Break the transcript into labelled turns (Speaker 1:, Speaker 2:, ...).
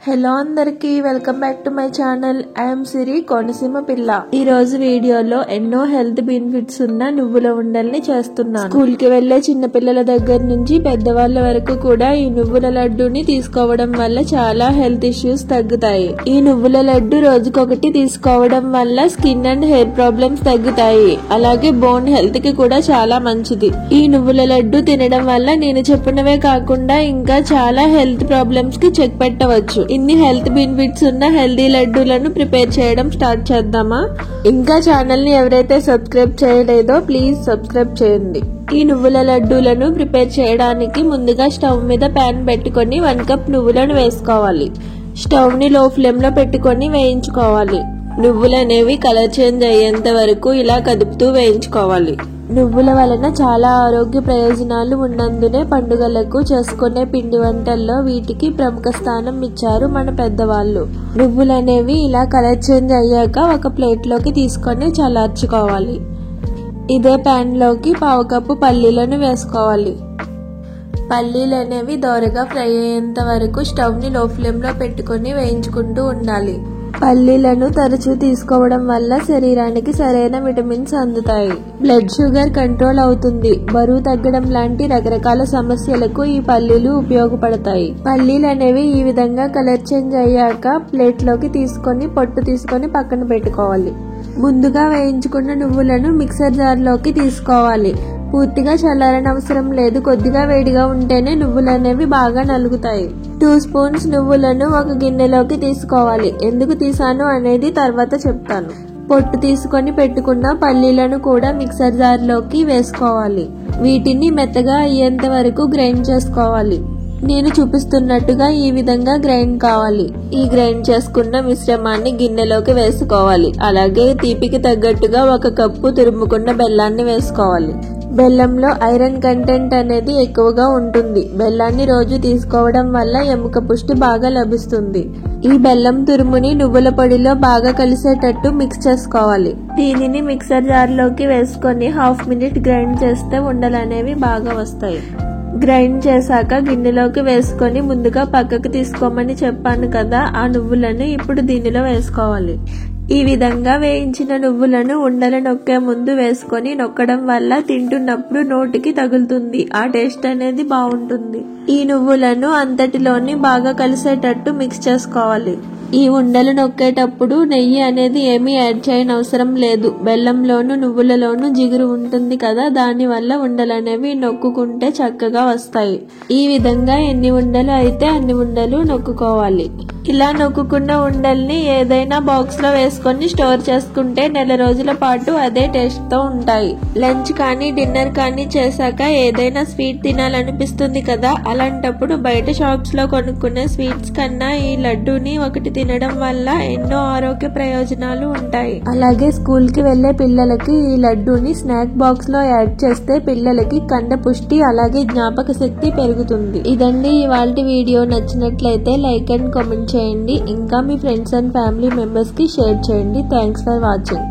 Speaker 1: Hello అందరికి welcome back to my channel. I'm Siri Konaseema పిల్ల. ఈ రోజు వీడియోలో ఎన్నో హెల్త్ బెనిఫిట్స్ ఉన్న నువ్వుల ఉండల్ని చేస్తున్నాను. స్కూల్ కి వెళ్లే చిన్న పిల్లల దగ్గర నుంచి పెద్దవాళ్ళ వరకు కూడా ఈ నువ్వుల లడ్డూని తీసుకోవడం వల్ల చాలా హెల్త్ ఇష్యూస్ తగ్గుతాయి. ఈ నువ్వుల లడ్డు రోజుకొకటి తీసుకోవడం వల్ల స్కిన్ అండ్ హెయిర్ ప్రాబ్లమ్స్ తగ్గుతాయి. అలాగే బోన్ హెల్త్ కి కూడా చాలా మంచిది. ఈ నువ్వుల లడ్డు తినడం వల్ల నేను చెప్పినవే కాకుండా ఇంకా చాలా హెల్త్ ప్రాబ్లమ్స్ కి చెక్ పెట్టవచ్చు. ఇన్ని హెల్త్ బెనిఫిట్స్ ఉన్న హెల్దీ లడ్డూలను ప్రిపేర్ చేయడం స్టార్ట్ చేద్దామా? ఇంకా ఛానల్ ని ఎవరైతే సబ్స్క్రైబ్ చేయలేదో ప్లీజ్ సబ్స్క్రైబ్ చేయండి. ఈ నువ్వుల లడ్డూలను ప్రిపేర్ చేయడానికి ముందుగా స్టవ్ మీద ప్యాన్ పెట్టుకొని 1 కప్ నువ్వులను వేసుకోవాలి. స్టవ్ ని లో ఫ్లేమ్ లో పెట్టుకొని వేయించుకోవాలి. నువ్వులు అనేవి కలర్ చేంజ్ అయ్యేంత వరకు ఇలా కదుపుతూ వేయించుకోవాలి. నువ్వుల వలన చాలా ఆరోగ్య ప్రయోజనాలు ఉన్నందునే పండుగలకు చేసుకునే పిండి వంటల్లో వీటికి ప్రముఖ స్థానం ఇచ్చారు మన పెద్దవాళ్ళు. నువ్వులు అనేవి ఇలా కలర్ చేంజ్ అయ్యాక ఒక ప్లేట్ లోకి తీసుకొని చల్లార్చుకోవాలి. ఇదే ప్యాన్ లోకి 1/2 కప్పు పల్లీలను వేసుకోవాలి. పల్లీలు అనేవి దోరగా ఫ్రై అయ్యేంత వరకు స్టవ్ ని లో ఫ్లేమ్ లో పెట్టుకొని వేయించుకుంటూ ఉండాలి. పల్లీలను తరచూ తీసుకోవడం వల్ల శరీరానికి సరైన విటమిన్స్ అందుతాయి. బ్లడ్ షుగర్ కంట్రోల్ అవుతుంది. బరువు తగ్గడం లాంటి రకరకాల సమస్యలకు ఈ పల్లీలు ఉపయోగపడతాయి. పల్లీలు అనేవి ఈ విధంగా కలర్ చేంజ్ అయ్యాక ప్లేట్ లోకి తీసుకొని పొట్టు తీసుకొని పక్కన పెట్టుకోవాలి. ముందుగా వేయించుకున్న నువ్వులను మిక్సర్ జార్ లోకి తీసుకోవాలి. పూర్తిగా చల్లారనవసరం లేదు. కొద్దిగా వేడిగా ఉంటేనే నువ్వులు అనేవి బాగా నలుగుతాయి. 2 స్పూన్స్ నువ్వులను ఒక గిన్నెలోకి తీసుకోవాలి. ఎందుకు తీసాను అనేది తర్వాత చెప్తాను. పొట్టు తీసుకొని పెట్టుకున్న పల్లీలను కూడా మిక్సర్ జార్ లోకి వేసుకోవాలి. వీటిని మెత్తగా అయ్యేంత వరకు గ్రైండ్ చేసుకోవాలి. నేను చూపిస్తున్నట్టుగా ఈ విధంగా గ్రైండ్ కావాలి. ఈ గ్రైండ్ చేసుకున్న మిశ్రమాన్ని గిన్నెలోకి వేసుకోవాలి. అలాగే తీపికి తగ్గట్టుగా 1 కప్పు తురుముకున్న బెల్లాన్ని వేసుకోవాలి. బెల్లంలో ఐరన్ కంటెంట్ అనేది ఎక్కువగా ఉంటుంది. బెల్లాన్ని రోజు తీసుకోవడం వల్ల ఎముక పుష్టి బాగా లభిస్తుంది. ఈ బెల్లం తురుముని నువ్వుల పొడిలో బాగా కలిసేటట్టు మిక్స్ చేసుకోవాలి. దీనిని మిక్సర్ జార్ లోకి వేసుకొని 1/2 మినిట్ గ్రైండ్ చేస్తే ఉండలు అనేవి బాగా వస్తాయి. గ్రైండ్ చేశాక గిన్నెలోకి వేసుకొని ముందుగా పక్కకు తీసుకోమని చెప్పాను కదా, ఆ నువ్వులను ఇప్పుడు దీనిలో వేసుకోవాలి. ఈ విధంగా వేయించిన నువ్వులను ఉండలు నొక్కే ముందు వేసుకొని నొక్కడం వల్ల తింటున్నప్పుడు నోటికి తగులుతుంది. ఆ టేస్ట్ అనేది బాగుంటుంది. ఈ నువ్వులను అంతటిలోని బాగా కలిసేటట్టు మిక్స్ చేసుకోవాలి. ఈ ఉండలు నొక్కేటప్పుడు నెయ్యి అనేది ఏమీ యాడ్ చేయనవసరం లేదు. బెల్లంలోను నువ్వులలోను జిగురు ఉంటుంది కదా, దాని వల్ల ఉండలు అనేవి నొక్కుకుంటే చక్కగా వస్తాయి. ఈ విధంగా ఎన్ని ఉండలు అయితే అన్ని ఉండలు నొక్కుకోవాలి. ఇలా నొక్కుకున్న ఉండల్ని ఏదైనా బాక్స్ లో వేసుకొని స్టోర్ చేసుకుంటే నెల రోజుల పాటు అదే టేస్ట్ తో ఉంటాయి. లంచ్ కానీ డిన్నర్ కానీ చేశాక ఏదైనా స్వీట్ తినాలనిపిస్తుంది కదా, అలాంటప్పుడు బయట షాప్స్ లో కొనుక్కునే స్వీట్స్ కన్నా ఈ లడ్డూని ఒకటి తినడం వల్ల ఎన్నో ఆరోగ్య ప్రయోజనాలు ఉంటాయి. అలాగే స్కూల్ కి వెళ్లే పిల్లలకి ఈ లడ్డూని స్నాక్ బాక్స్ లో యాడ్ చేస్తే పిల్లలకి కండ పుష్టి అలాగే జ్ఞాపక శక్తి పెరుగుతుంది. ఇదండి ఇవాల్టి వీడియో. నచ్చినట్లయితే లైక్ అండ్ కామెంట్ చేయండి. ఇంకా మీ ఫ్రెండ్స్ అండ్ ఫ్యామిలీ మెంబర్స్ కి షేర్ చేయండి. Thanks for watching.